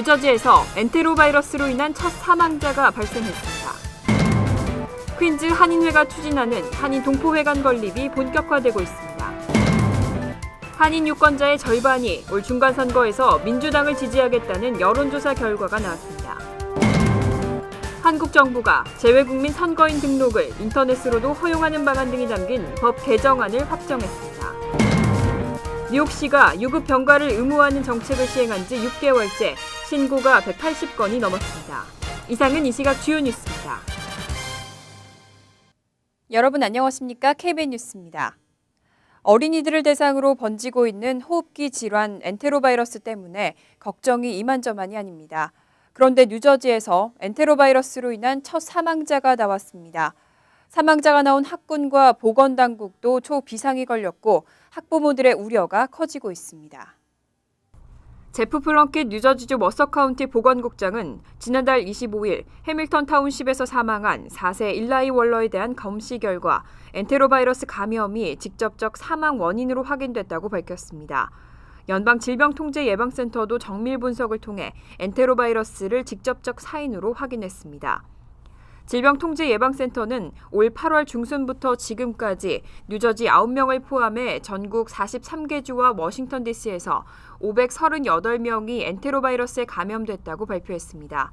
뉴저지에서 엔테로바이러스로 인한 첫 사망자가 발생했습니다. 퀸즈 한인회가 추진하는 한인 동포회관 건립이 본격화되고 있습니다. 한인 유권자의 절반이 올 중간선거에서 민주당을 지지하겠다는 여론조사 결과가 나왔습니다. 한국 정부가 재외국민 선거인 등록을 인터넷으로도 허용하는 방안 등이 담긴 법 개정안을 확정했습니다. 뉴욕시가 유급 병가를 의무화하는 정책을 시행한 지 6개월째 신고가 180건이 넘었습니다. 이상은 이 시각 주요 뉴스입니다. 여러분 안녕하십니까? KBN 뉴스입니다. 어린이들을 대상으로 번지고 있는 호흡기 질환 엔테로바이러스 때문에 걱정이 이만저만이 아닙니다. 그런데 뉴저지에서 엔테로바이러스로 인한 첫 사망자가 나왔습니다. 사망자가 나온 학군과 보건당국도 초비상이 걸렸고 학부모들의 우려가 커지고 있습니다. 제프 플렁킷 뉴저지주 머서카운티 보건국장은 지난달 25일 해밀턴 타운십에서 사망한 4세 일라이 월러에 대한 검시 결과 엔테로바이러스 감염이 직접적 사망 원인으로 확인됐다고 밝혔습니다. 연방질병통제예방센터도 정밀 분석을 통해 엔테로바이러스를 직접적 사인으로 확인했습니다. 질병통제예방센터는 올 8월 중순부터 지금까지 뉴저지 9명을 포함해 전국 43개 주와 워싱턴 DC에서 538명이 엔테로바이러스에 감염됐다고 발표했습니다.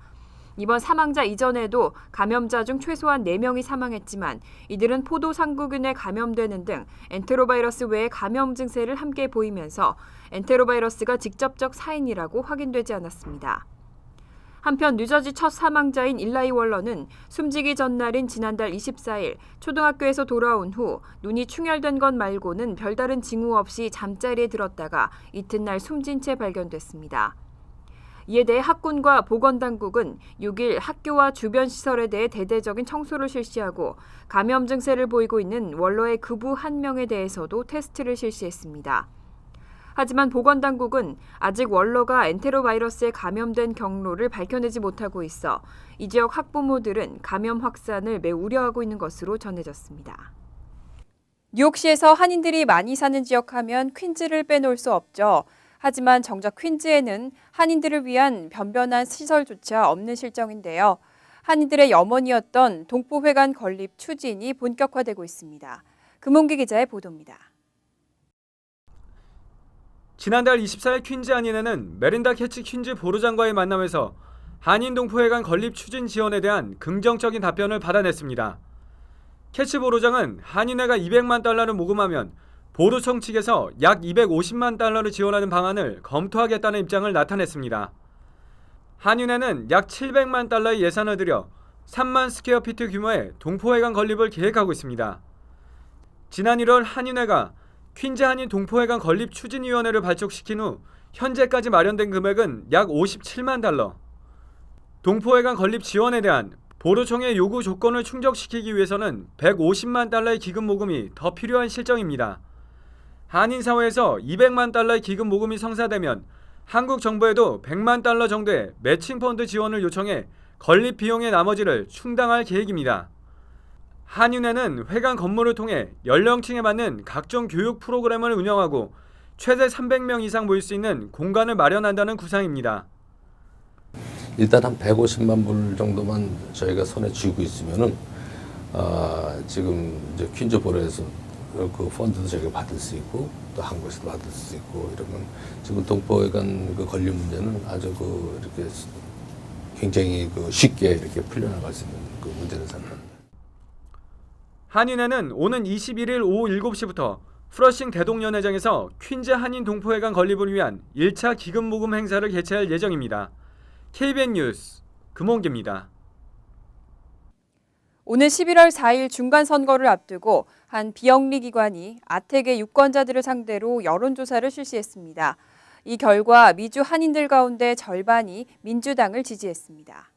이번 사망자 이전에도 감염자 중 최소한 4명이 사망했지만 이들은 포도상구균에 감염되는 등 엔테로바이러스 외의 감염 증세를 함께 보이면서 엔테로바이러스가 직접적 사인이라고 확인되지 않았습니다. 한편 뉴저지 첫 사망자인 일라이 월러는 숨지기 전날인 지난달 24일 초등학교에서 돌아온 후 눈이 충혈된 것 말고는 별다른 징후 없이 잠자리에 들었다가 이튿날 숨진 채 발견됐습니다. 이에 대해 학군과 보건당국은 6일 학교와 주변 시설에 대해 대대적인 청소를 실시하고 감염 증세를 보이고 있는 월러의 급우 1명에 대해서도 테스트를 실시했습니다. 하지만 보건당국은 아직 월러가 엔테로바이러스에 감염된 경로를 밝혀내지 못하고 있어 이 지역 학부모들은 감염 확산을 매우 우려하고 있는 것으로 전해졌습니다. 뉴욕시에서 한인들이 많이 사는 지역하면 퀸즈를 빼놓을 수 없죠. 하지만 정작 퀸즈에는 한인들을 위한 변변한 시설조차 없는 실정인데요. 한인들의 염원이었던 동포회관 건립 추진이 본격화되고 있습니다. 금홍기 기자의 보도입니다. 지난달 24일 퀸즈 한인회는 메린다 캐치 퀸즈 보로장과의 만남에서 한인 동포회관 건립 추진 지원에 대한 긍정적인 답변을 받아냈습니다. 캐치 보로장은 한인회가 $200만 달러를 모금하면 보로청 측에서 약 $250만 달러를 지원하는 방안을 검토하겠다는 입장을 나타냈습니다. 한인회는 약 $700만 달러의 예산을 들여 3만 스퀘어피트 규모의 동포회관 건립을 계획하고 있습니다. 지난 1월 한인회가 퀸즈 한인 동포회관 건립 추진위원회를 발족시킨 후 현재까지 마련된 금액은 약 $57만 달러. 동포회관 건립 지원에 대한 보로청의 요구 조건을 충족시키기 위해서는 $150만 달러의 기금 모금이 더 필요한 실정입니다. 한인 사회에서 $200만 달러의 기금 모금이 성사되면 한국 정부에도 $100만 달러 정도의 매칭 펀드 지원을 요청해 건립 비용의 나머지를 충당할 계획입니다. 한인회는 회관 건물을 통해 연령층에 맞는 각종 교육 프로그램을 운영하고 최대 300명 이상 모일 수 있는 공간을 마련한다는 구상입니다. 일단 한 150만 불 정도만 저희가 손에 쥐고 있으면은 지금 이제 퀸즈 보로에서 그 펀드도 저희가 받을 수 있고 또 한국에서도 받을 수 있고 이러면 지금 동포회관 그 건립 문제는 아주 이렇게 굉장히 쉽게 이렇게 풀려나갈 수 있는 그 문제를 생각합니다. 한인회는 오는 21일 오후 7시부터 프러싱 대동연회장에서 퀸즈 한인 동포회관 건립을 위한 1차 기금 모금 행사를 개최할 예정입니다. KBN 뉴스 금홍기입니다. 오는 11월 4일 중간선거를 앞두고 한 비영리 기관이 아텍의 유권자들을 상대로 여론조사를 실시했습니다. 이 결과 미주 한인들 가운데 절반이 민주당을 지지했습니다.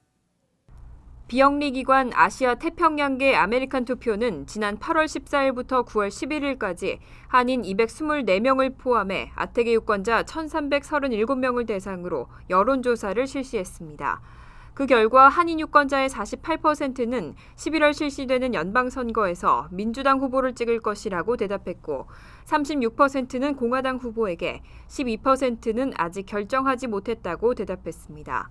비영리 기관 아시아 태평양계 아메리칸 투표는 지난 8월 14일부터 9월 11일까지 한인 224명을 포함해 아텍의 유권자 1,337명을 대상으로 여론조사를 실시했습니다. 그 결과 한인 유권자의 48%는 11월 실시되는 연방선거에서 민주당 후보를 찍을 것이라고 대답했고 36%는 공화당 후보에게, 12%는 아직 결정하지 못했다고 대답했습니다.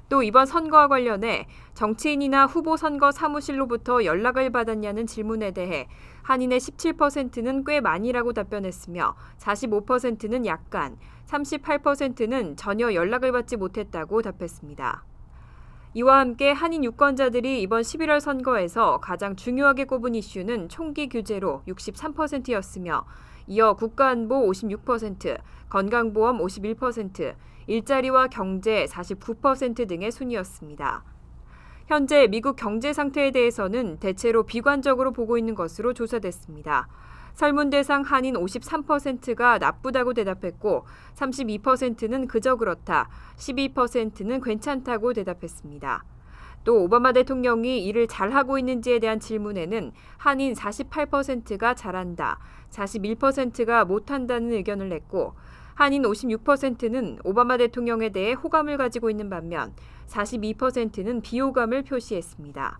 또 이번 선거와 관련해 정치인이나 후보 선거 사무실로부터 연락을 받았냐는 질문에 대해 한인의 17%는 꽤 많이라고 답변했으며 45%는 약간, 38%는 전혀 연락을 받지 못했다고 답했습니다. 이와 함께 한인 유권자들이 이번 11월 선거에서 가장 중요하게 꼽은 이슈는 총기 규제로 63%였으며 이어 국가안보 56%, 건강보험 51%, 일자리와 경제 49% 등의 순이었습니다. 현재 미국 경제 상태에 대해서는 대체로 비관적으로 보고 있는 것으로 조사됐습니다. 설문 대상 한인 53%가 나쁘다고 대답했고 32%는 그저 그렇다, 12%는 괜찮다고 대답했습니다. 또 오바마 대통령이 일을 잘하고 있는지에 대한 질문에는 한인 48%가 잘한다, 41%가 못한다는 의견을 냈고 한인 56%는 오바마 대통령에 대해 호감을 가지고 있는 반면 42%는 비호감을 표시했습니다.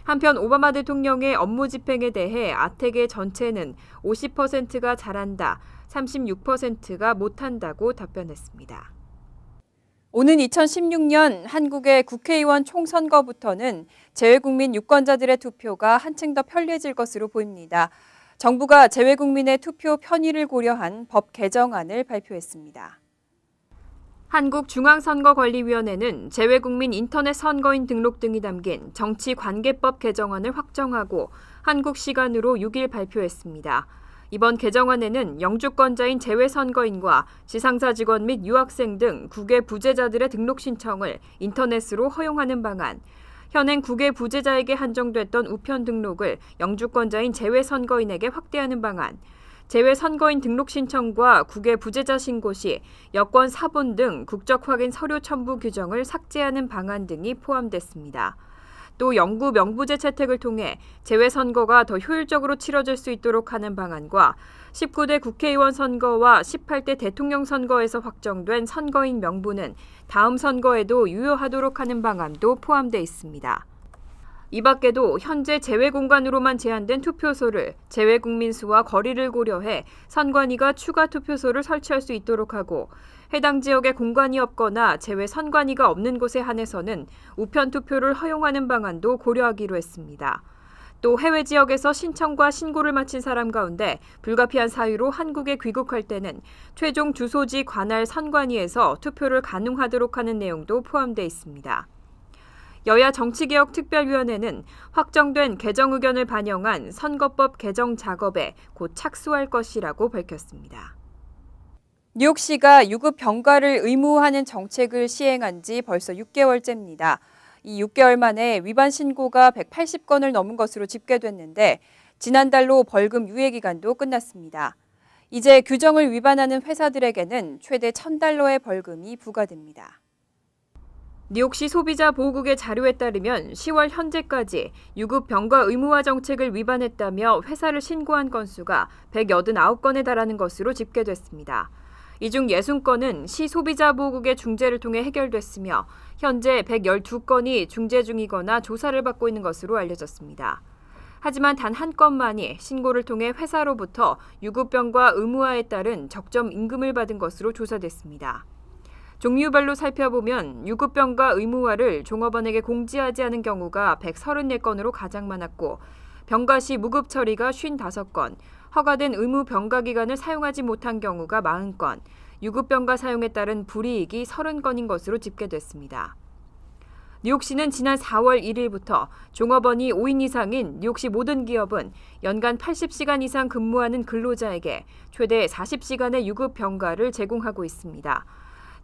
한편 오바마 대통령의 업무 집행에 대해 아택의 전체는 50%가 잘한다, 36%가 못한다고 답변했습니다. 오는 2016년 한국의 국회의원 총선거부터는 재외국민 유권자들의 투표가 한층 더 편리해질 것으로 보입니다. 정부가 재외국민의 투표 편의를 고려한 법 개정안을 발표했습니다. 한국중앙선거관리위원회는 재외국민 인터넷 선거인 등록 등이 담긴 정치관계법 개정안을 확정하고 한국 시간으로 6일 발표했습니다. 이번 개정안에는 영주권자인 재외선거인과 지상사 직원 및 유학생 등 국외 부재자들의 등록 신청을 인터넷으로 허용하는 방안, 현행 국외 부재자에게 한정됐던 우편 등록을 영주권자인 재외선거인에게 확대하는 방안, 재외선거인 등록 신청과 국외 부재자 신고 시 여권 사본 등 국적 확인 서류 첨부 규정을 삭제하는 방안 등이 포함됐습니다. 또 영구 명부제 채택을 통해 재외선거가 더 효율적으로 치러질 수 있도록 하는 방안과 19대 국회의원 선거와 18대 대통령 선거에서 확정된 선거인 명부는 다음 선거에도 유효하도록 하는 방안도 포함돼 있습니다. 이 밖에도 현재 재외공간으로만 제한된 투표소를 재외국민 수와 거리를 고려해 선관위가 추가 투표소를 설치할 수 있도록 하고 해당 지역에 공간이 없거나 재외 선관위가 없는 곳에 한해서는 우편 투표를 허용하는 방안도 고려하기로 했습니다. 또 해외 지역에서 신청과 신고를 마친 사람 가운데 불가피한 사유로 한국에 귀국할 때는 최종 주소지 관할 선관위에서 투표를 가능하도록 하는 내용도 포함돼 있습니다. 여야 정치개혁특별위원회는 확정된 개정 의견을 반영한 선거법 개정 작업에 곧 착수할 것이라고 밝혔습니다. 뉴욕시가 유급 병가를 의무화하는 정책을 시행한 지 벌써 6개월째입니다. 이 6개월 만에 위반 신고가 180건을 넘은 것으로 집계됐는데 지난달로 벌금 유예 기간도 끝났습니다. 이제 규정을 위반하는 회사들에게는 최대 $1,000의 벌금이 부과됩니다. 뉴욕시 소비자보호국의 자료에 따르면 10월 현재까지 유급 병가 의무화 정책을 위반했다며 회사를 신고한 건수가 189건에 달하는 것으로 집계됐습니다. 이 중 60건은 시 소비자보호국의 중재를 통해 해결됐으며 현재 112건이 중재 중이거나 조사를 받고 있는 것으로 알려졌습니다. 하지만 단 한 건만이 신고를 통해 회사로부터 유급병가 의무화에 따른 적정 임금을 받은 것으로 조사됐습니다. 종류별로 살펴보면 유급병가 의무화를 종업원에게 공지하지 않은 경우가 134건으로 가장 많았고 병가 시 무급 처리가 55건, 허가된 의무 병가 기간을 사용하지 못한 경우가 40건, 유급병가 사용에 따른 불이익이 30건인 것으로 집계됐습니다. 뉴욕시는 지난 4월 1일부터 종업원이 5인 이상인 뉴욕시 모든 기업은 연간 80시간 이상 근무하는 근로자에게 최대 40시간의 유급병가를 제공하고 있습니다.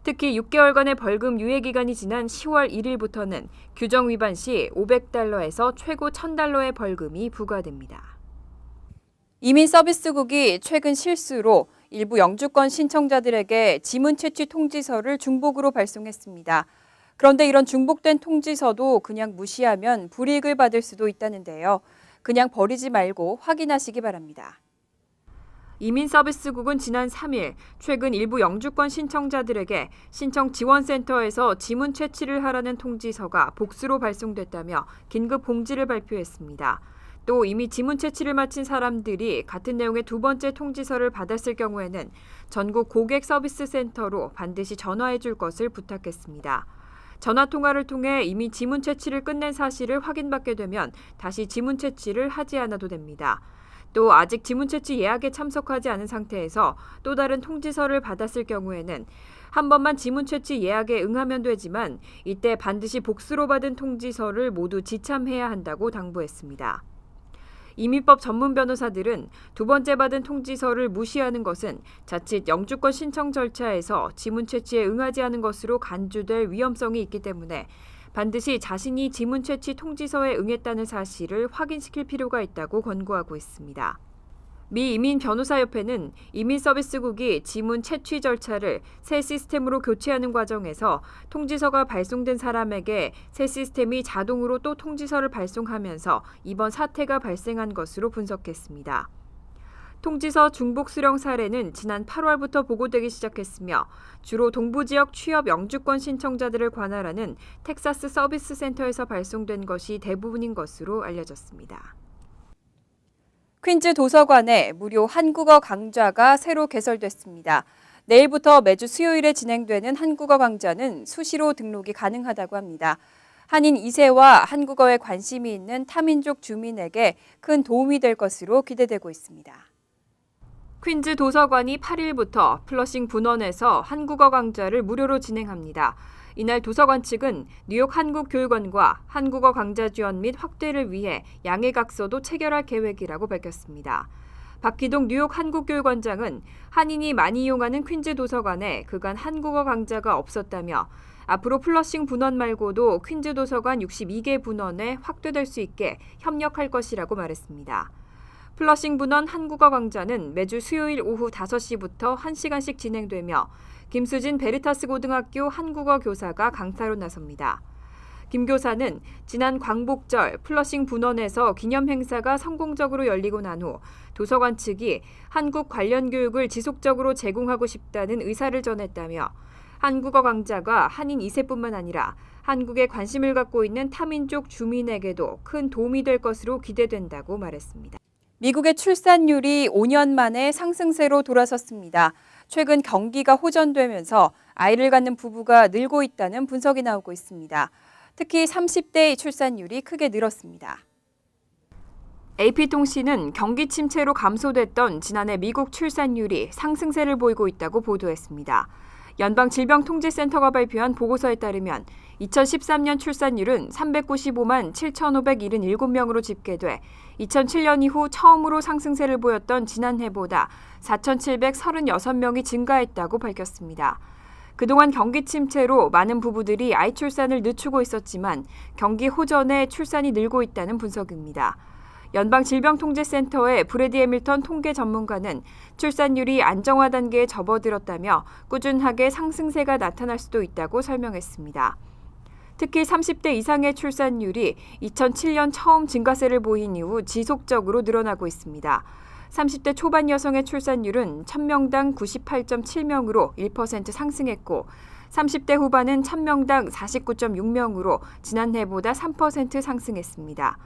특히 6개월간의 벌금 유예 기간이 지난 10월 1일부터는 규정 위반 시 $500에서 최고 $1,000의 벌금이 부과됩니다. 이민서비스국이 최근 실수로 일부 영주권 신청자들에게 지문 채취 통지서를 중복으로 발송했습니다. 그런데 이런 중복된 통지서도 그냥 무시하면 불이익을 받을 수도 있다는데요. 그냥 버리지 말고 확인하시기 바랍니다. 이민서비스국은 지난 3일 최근 일부 영주권 신청자들에게 신청 지원센터에서 지문 채취를 하라는 통지서가 복수로 발송됐다며 긴급 공지를 발표했습니다. 또 이미 지문 채취를 마친 사람들이 같은 내용의 두 번째 통지서를 받았을 경우에는 전국 고객 서비스 센터로 반드시 전화해 줄 것을 부탁했습니다. 전화 통화를 통해 이미 지문 채취를 끝낸 사실을 확인받게 되면 다시 지문 채취를 하지 않아도 됩니다. 또 아직 지문 채취 예약에 참석하지 않은 상태에서 또 다른 통지서를 받았을 경우에는 한 번만 지문 채취 예약에 응하면 되지만 이때 반드시 복수로 받은 통지서를 모두 지참해야 한다고 당부했습니다. 이민법 전문 변호사들은 두 번째 받은 통지서를 무시하는 것은 자칫 영주권 신청 절차에서 지문 채취에 응하지 않은 것으로 간주될 위험성이 있기 때문에 반드시 자신이 지문 채취 통지서에 응했다는 사실을 확인시킬 필요가 있다고 권고하고 있습니다. 미 이민변호사협회는 이민서비스국이 지문 채취 절차를 새 시스템으로 교체하는 과정에서 통지서가 발송된 사람에게 새 시스템이 자동으로 또 통지서를 발송하면서 이번 사태가 발생한 것으로 분석했습니다. 통지서 중복 수령 사례는 지난 8월부터 보고되기 시작했으며 주로 동부지역 취업 영주권 신청자들을 관할하는 텍사스 서비스 센터에서 발송된 것이 대부분인 것으로 알려졌습니다. 퀸즈 도서관에 무료 한국어 강좌가 새로 개설됐습니다. 내일부터 매주 수요일에 진행되는 한국어 강좌는 수시로 등록이 가능하다고 합니다. 한인 2세와 한국어에 관심이 있는 타민족 주민에게 큰 도움이 될 것으로 기대되고 있습니다. 퀸즈 도서관이 8일부터 플러싱 분원에서 한국어 강좌를 무료로 진행합니다. 이날 도서관 측은 뉴욕 한국교육원과 한국어 강좌 지원 및 확대를 위해 양해각서도 체결할 계획이라고 밝혔습니다. 박기동 뉴욕 한국교육원장은 한인이 많이 이용하는 퀸즈 도서관에 그간 한국어 강좌가 없었다며 앞으로 플러싱 분원 말고도 퀸즈 도서관 62개 분원에 확대될 수 있게 협력할 것이라고 말했습니다. 플러싱 분원 한국어 강좌는 매주 수요일 오후 5시부터 1시간씩 진행되며 김수진 베리타스 고등학교 한국어 교사가 강사로 나섭니다. 김 교사는 지난 광복절 플러싱 분원에서 기념 행사가 성공적으로 열리고 난 후 도서관 측이 한국 관련 교육을 지속적으로 제공하고 싶다는 의사를 전했다며 한국어 강좌가 한인 2세뿐만 아니라 한국에 관심을 갖고 있는 타민족 주민에게도 큰 도움이 될 것으로 기대된다고 말했습니다. 미국의 출산율이 5년 만에 상승세로 돌아섰습니다. 최근 경기가 호전되면서 아이를 갖는 부부가 늘고 있다는 분석이 나오고 있습니다. 특히 30대의 출산율이 크게 늘었습니다. AP통신은 경기 침체로 감소됐던 지난해 미국 출산율이 상승세를 보이고 있다고 보도했습니다. 연방질병통제센터가 발표한 보고서에 따르면 2013년 출산율은 395만 7,577명으로 집계돼 2007년 이후 처음으로 상승세를 보였던 지난해보다 4,736명이 증가했다고 밝혔습니다. 그동안 경기 침체로 많은 부부들이 아이 출산을 늦추고 있었지만 경기 호전에 출산이 늘고 있다는 분석입니다. 연방질병통제센터의 브래디 해밀턴 통계 전문가는 출산율이 안정화 단계에 접어들었다며 꾸준하게 상승세가 나타날 수도 있다고 설명했습니다. 특히 30대 이상의 출산율이 2007년 처음 증가세를 보인 이후 지속적으로 늘어나고 있습니다. 30대 초반 여성의 출산율은 1000명당 98.7명으로 1% 상승했고 30대 후반은 1000명당 49.6명으로 지난해보다 3% 상승했습니다.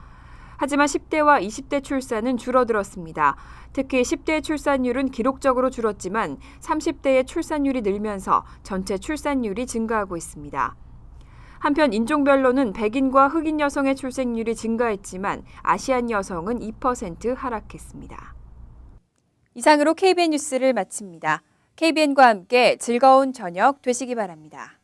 하지만 10대와 20대 출산은 줄어들었습니다. 특히 10대의 출산율은 기록적으로 줄었지만 30대의 출산율이 늘면서 전체 출산율이 증가하고 있습니다. 한편 인종별로는 백인과 흑인 여성의 출생률이 증가했지만 아시안 여성은 2% 하락했습니다. 이상으로 KBN 뉴스를 마칩니다. KBN과 함께 즐거운 저녁 되시기 바랍니다.